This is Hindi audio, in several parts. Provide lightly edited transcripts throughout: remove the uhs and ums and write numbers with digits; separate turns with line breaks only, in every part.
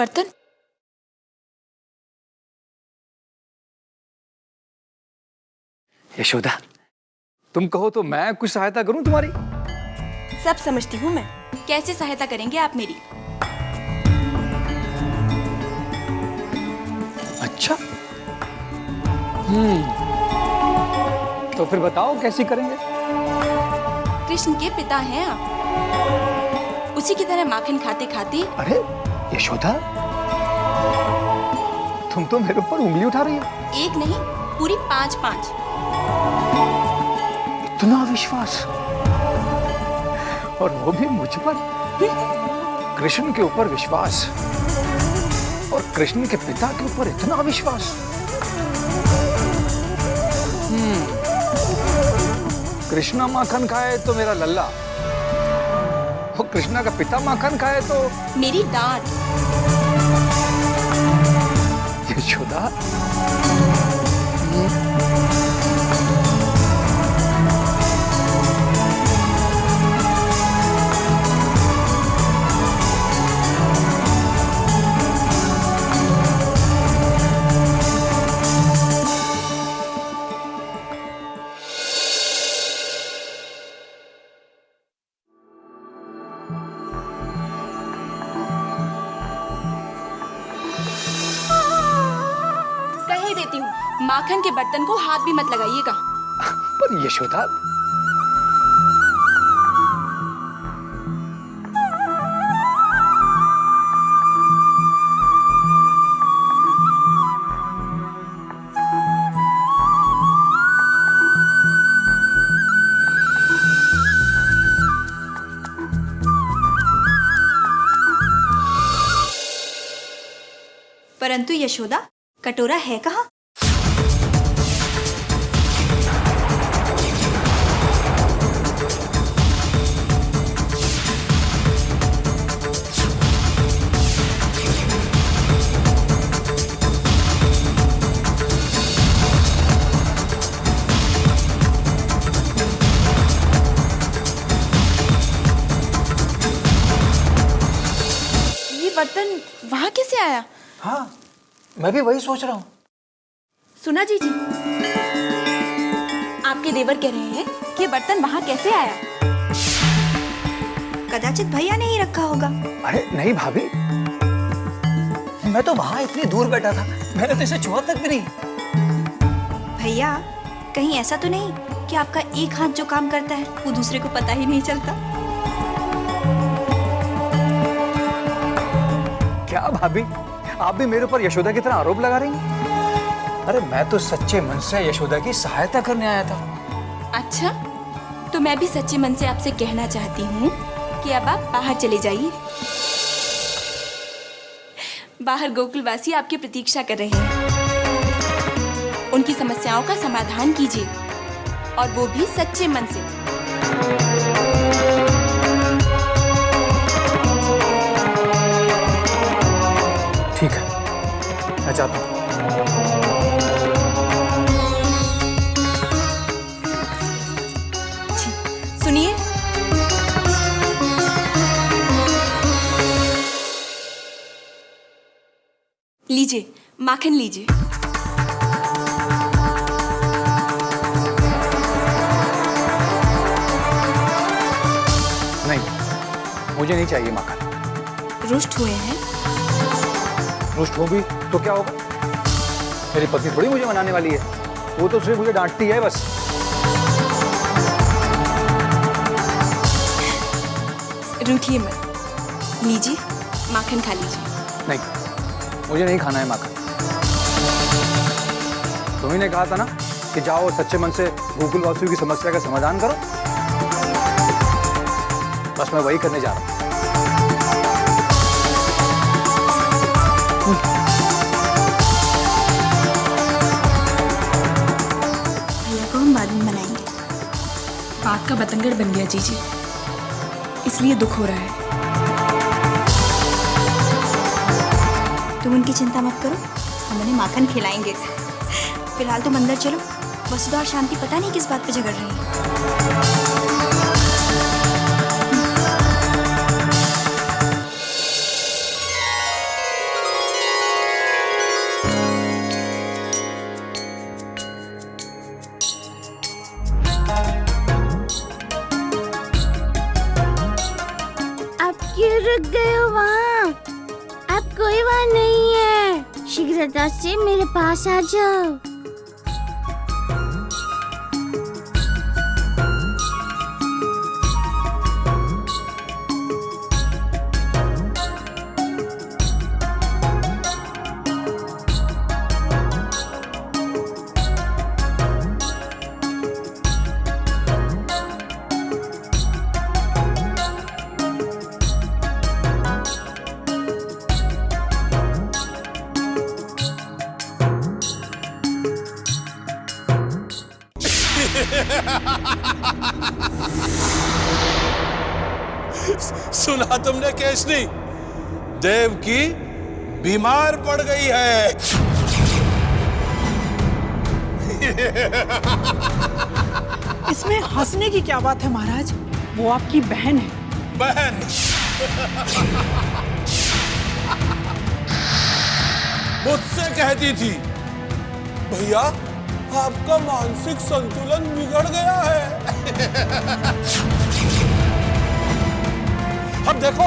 बर्तन।
यशोदा, तुम कहो तो मैं कुछ सहायता करूं तुम्हारी?
सब समझती हूँ मैं। कैसे सहायता करेंगे आप मेरी?
अच्छा। तो फिर बताओ कैसी करेंगे?
कृष्ण के पिता हैं आप। उसी की तरह माखन खाते खाते।
अरे यशोदा, तुम तो मेरे ऊपर उंगली उठा रही हो।
एक नहीं, पूरी 5-5।
इतना विश्वास, और वो भी मुझ पर। कृष्ण के ऊपर विश्वास और कृष्ण के पिता के ऊपर इतना विश्वास। कृष्णा माखन खाए तो मेरा लल्ला, और कृष्णा का पिता माखन खाए तो
मेरी डांट।
यशोदा,
कह ही देती हूँ, माखन के बर्तन को हाथ भी मत लगाइएगा।
पर यशोदा,
परंतु यशोदा, कटोरा है कहाँ? ये बर्तन वहां कैसे आया?
हाँ, मैं भी वही सोच रहा हूँ।
सुना जीजी, आपके देवर कह रहे हैं कि ये बर्तन वहां कैसे आया। कदाचित भैया ने ही रखा होगा।
अरे नहीं भाभी, मैं तो वहां इतनी दूर बैठा था, मैंने तो इसे छुआ तक भी नहीं।
भैया, कहीं ऐसा तो नहीं कि आपका एक हाथ जो काम करता है वो दूसरे को पता ही नहीं चलता?
क्या भाभी, आप भी मेरे ऊपर यशोदा की तरह आरोप लगा रही हैं? अरे मैं तो सच्चे मन से यशोदा की सहायता करने आया था।
अच्छा, तो मैं भी सच्चे मन से आपसे कहना चाहती हूँ कि अब आप बाहर चले जाइए। बाहर गोकुलवासी आपकी प्रतीक्षा कर रहे हैं। उनकी समस्याओं का समाधान कीजिए, और वो भी सच्चे मन से।
ठीक है, मैं चाहता हूँ।
सुनिए, लीजिए, माखन लीजिए।
नहीं, मुझे नहीं चाहिए माखन।
रुष्ट हुए हैं?
रुष्ट हो भी तो क्या होगा? मेरी पत्नी थोड़ी मुझे मनाने वाली है, वो तो सिर्फ मुझे डांटती है बस।
रूठिए मत, लीजिए, माखन खा लीजिए।
नहीं, मुझे नहीं खाना है माखन। तुम्ही ने कहा था ना कि जाओ सच्चे मन से गोकुलवासियों की समस्या का समाधान करो। बस मैं वही करने जा रहा हूँ।
भैया को हम बाद में मनाएंगे।
बात का बतंगड़ बन गया जीजी, इसलिए दुख हो रहा है।
तुम उनकी चिंता मत करो, हम उन्हें माखन खिलाएंगे। फिलहाल तुम अंदर चलो। वसुधा और शांति पता नहीं किस बात पे झगड़ रही हैं।
शीघ्रता से मेरे पास आ जाओ।
सुना तुमने केशनी? देवकी बीमार पड़ गई है।
इसमें हंसने की क्या बात है महाराज? वो आपकी बहन है।
बहन? मुझसे कहती थी भैया आपका मानसिक संतुलन बिगड़ गया है। अब देखो,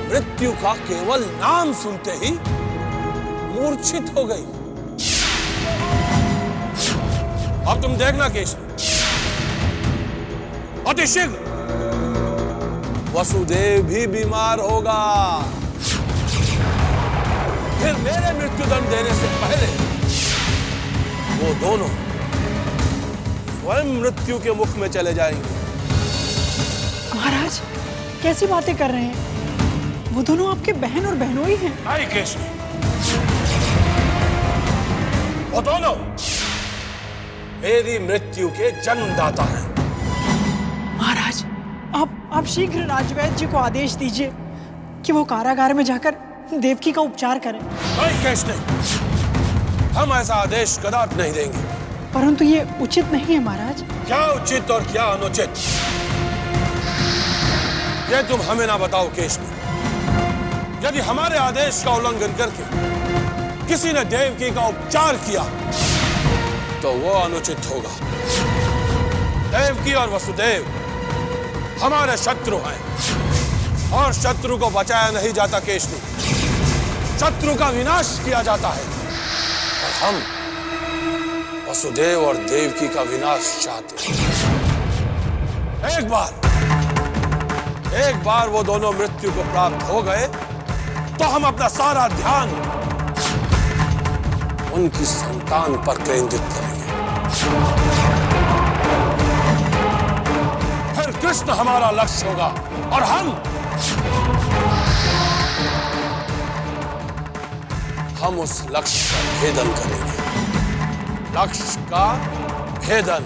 मृत्यु का केवल नाम सुनते ही मूर्छित हो गई। अब तुम देखना केशव, अतिशीघ्र वसुदेव भी बीमार होगा। फिर मेरे मृत्युदंड देने से पहले वो दोनों स्वयं मृत्यु के मुख में चले जाएंगे।
महाराज कैसी बातें कर रहे हैं? वो दोनों आपके बहन और बहनोई हैं।
नहीं केशव, वो दोनों मेरी मृत्यु के जन्मदाता हैं।
महाराज आप शीघ्र राजवैद्य जी को आदेश दीजिए कि वो कारागार में जाकर देवकी का उपचार करें।
नहीं केशव, हम ऐसा आदेश कदापि नहीं देंगे।
परंतु ये उचित नहीं है महाराज।
क्या उचित और क्या अनुचित, ये तुम हमें ना बताओ केशव। यदि हमारे आदेश का उल्लंघन करके किसी ने देवकी का उपचार किया तो वो अनुचित होगा। देवकी और वसुदेव हमारे शत्रु हैं और शत्रु को बचाया नहीं जाता केशव, शत्रु का विनाश किया जाता है। और हम वसुदेव और देवकी का विनाश चाहते हैं। एक बार वो दोनों मृत्यु को प्राप्त हो गए तो हम अपना सारा ध्यान उनकी संतान पर केंद्रित करेंगे। फिर कृष्ण हमारा लक्ष्य होगा और हम उस लक्ष्य का भेदन करेंगे। लक्ष्य का भेदन।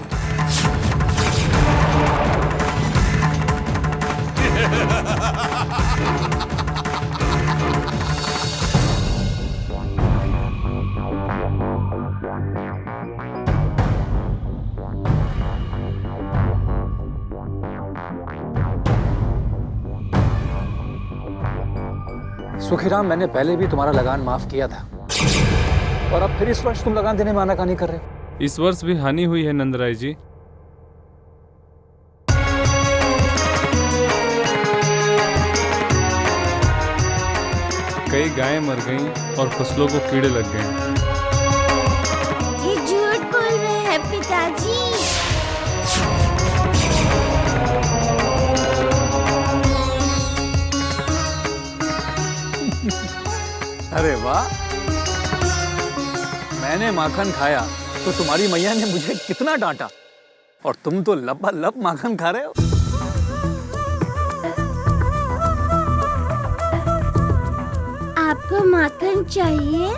सुखीराम, मैंने पहले भी तुम्हारा लगान माफ किया था और अब फिर इस वर्ष तुम लगान देने में आनाकानी कर रहे हो।
इस वर्ष भी हानि हुई है नंदराय जी। कई गायें मर गईं और फसलों को कीड़े लग गए।
ये झूठ बोल रहे हैं पिताजी।
अरे वाह, मैंने माखन खाया तो तुम्हारी मैया ने मुझे कितना डांटा और तुम तो लबालब माखन खा रहे हो।
आपको माखन चाहिए?